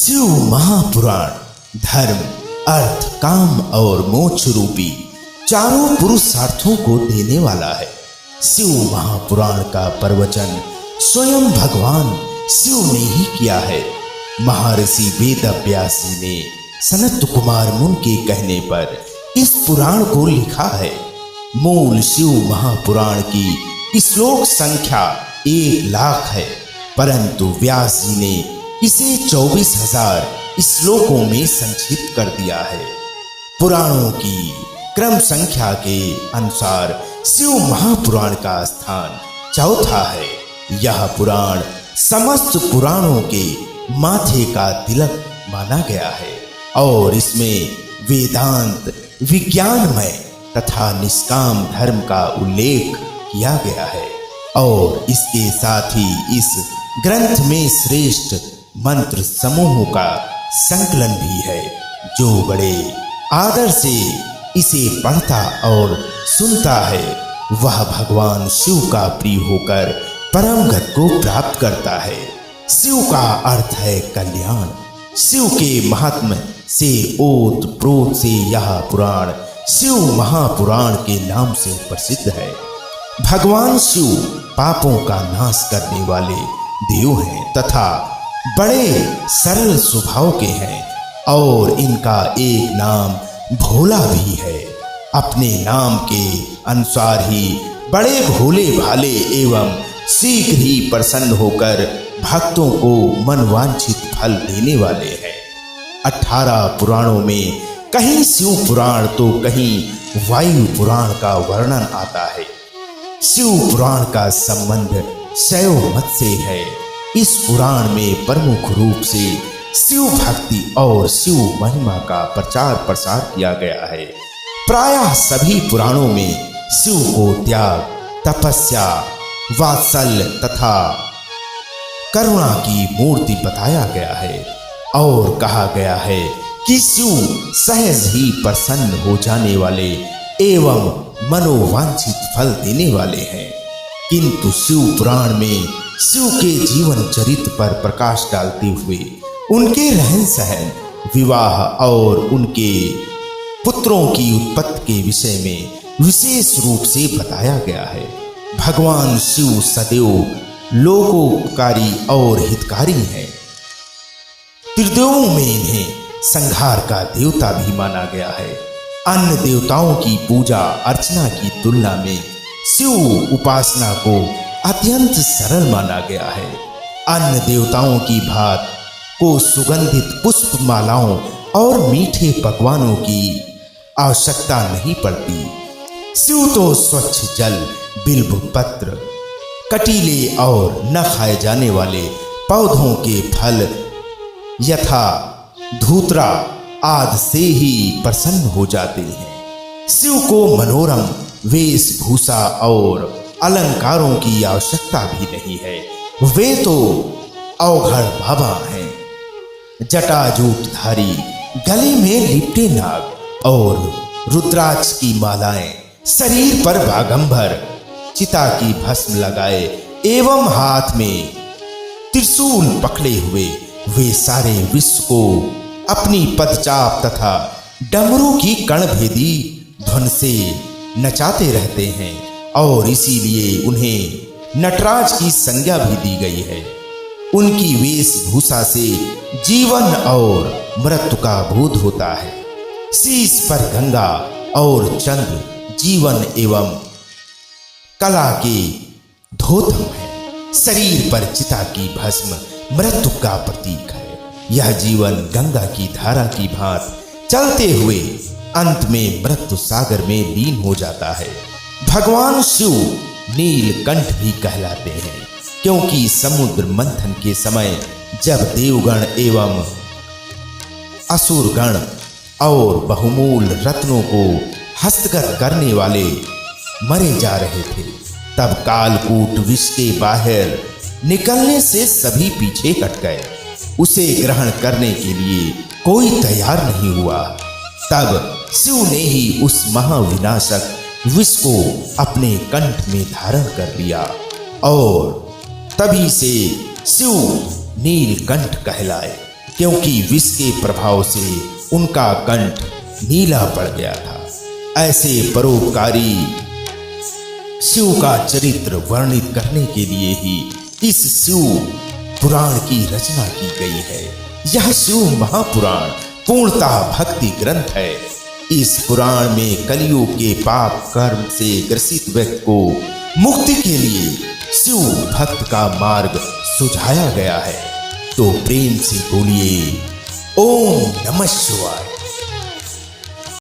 शिव महापुराण धर्म, अर्थ, काम और मोक्ष रूपी चारों पुरुषार्थों को देने वाला है। शिव महापुराण का प्रवचन स्वयं भगवान शिव ने ही किया है। महर्षि वेदव्यास जी ने सनत कुमार मुनि के कहने पर इस पुराण को लिखा है। मूल शिव महापुराण की श्लोक संख्या 1,00,000 है, परंतु व्यास जी ने इसे 24,000 श्लोकों में संक्षिप्त कर दिया है। पुराणों की क्रम संख्या के अनुसार शिव महापुराण का स्थान चौथा है। यह पुराण समस्त पुराणों के माथे का तिलक माना गया है और इसमें वेदांत, विज्ञानमय तथा निष्काम धर्म का उल्लेख किया गया है और इसके साथ ही इस ग्रंथ में श्रेष्ठ मंत्र समूहों का संकलन भी है। जो बड़े आदर से इसे पढ़ता और सुनता है वह भगवान शिव का प्रिय होकर परम गति को प्राप्त करता है। शिव का अर्थ है कल्याण। शिव के महात्म्य से ओत प्रोत से यह पुराण शिव महापुराण के नाम से प्रसिद्ध है। भगवान शिव पापों का नाश करने वाले देव हैं तथा बड़े सरल स्वभाव के हैं और इनका एक नाम भोला भी है। अपने नाम के अनुसार ही बड़े भोले भाले एवं शीघ्र ही प्रसन्न होकर भक्तों को मनवांछित फल देने वाले हैं। 18 पुराणों में कहीं शिव पुराण तो कहीं वायु पुराण का वर्णन आता है। शिव पुराण का संबंध शैव मत से है। इस पुराण में प्रमुख रूप से शिव भक्ति और शिव महिमा का प्रचार प्रसार किया गया है। प्रायः सभी पुराणों में शिव को त्याग, तपस्या, वात्सल्य तथा करुणा की मूर्ति बताया गया है और कहा गया है कि शिव सहज ही प्रसन्न हो जाने वाले एवं मनोवांछित फल देने वाले हैं। किंतु शिव पुराण में शिव के जीवन चरित्र पर प्रकाश डालते हुए उनके रहन सहन, विवाह और उनके पुत्रों की उत्पत्ति के विषय में विशेष रूप से बताया गया है। भगवान शिव सदैव लोकोपकारी और हितकारी हैं। त्रिदेवों में इन्हें संहार का देवता भी माना गया है। अन्य देवताओं की पूजा अर्चना की तुलना में शिव उपासना को अत्यंत सरल माना गया है। अन्य देवताओं की भांति को सुगंधित पुष्प मालाओं और मीठे पकवानों की आवश्यकता नहीं पड़ती। शिव तो स्वच्छ जल, बिल्व पत्र, कटीले और न खाए जाने वाले पौधों के फल यथा धूतरा आदि से ही प्रसन्न हो जाते हैं। शिव को मनोरम वेशभूषा और अलंकारों की आवश्यकता भी नहीं है। वे तो अवघड़ बाबा हैं। जटाजूटधारी, गले में लिपटे नाग और रुद्राक्ष की मालाएं, शरीर पर बागंबर, चिता की भस्म लगाए एवं हाथ में त्रिशूल पकड़े हुए वे सारे विश्व को अपनी पदचाप तथा डमरू की कर्णभेदी धुन से नचाते रहते हैं और इसीलिए उन्हें नटराज की संज्ञा भी दी गई है। उनकी वेशभूषा से जीवन और मृत्यु का बोध होता है। शीश पर गंगा और चंद्र जीवन एवं कला के धोतम है। शरीर पर चिता की भस्म मृत्यु का प्रतीक है। यह जीवन गंगा की धारा की भांति चलते हुए अंत में मृत्यु सागर में लीन हो जाता है। भगवान शिव नीलकंठ भी कहलाते हैं क्योंकि समुद्र मंथन के समय जब देवगण एवं असुरगण और बहुमूल रत्नों को हस्तगत करने वाले मरे जा रहे थे, तब कालकूट विष के बाहर निकलने से सभी पीछे हट गए। उसे ग्रहण करने के लिए कोई तैयार नहीं हुआ। तब शिव ने ही उस महाविनाशक विष को अपने कंठ में धारण कर लिया और तभी से शिव नीलकंठ कहलाए। क्योंकि विष के प्रभाव से उनका कंठ नीला पड़ गया था। ऐसे परोपकारी शिव का चरित्र वर्णित करने के लिए ही इस शिव पुराण की रचना की गई है। यह शिव महापुराण पूर्णतः भक्ति ग्रंथ है। इस पुराण में कलयुग के पाप कर्म से ग्रसित व्यक्ति को मुक्ति के लिए शिव भक्त का मार्ग सुझाया गया है। तो प्रेम से बोलिए ओम नमः शिवाय।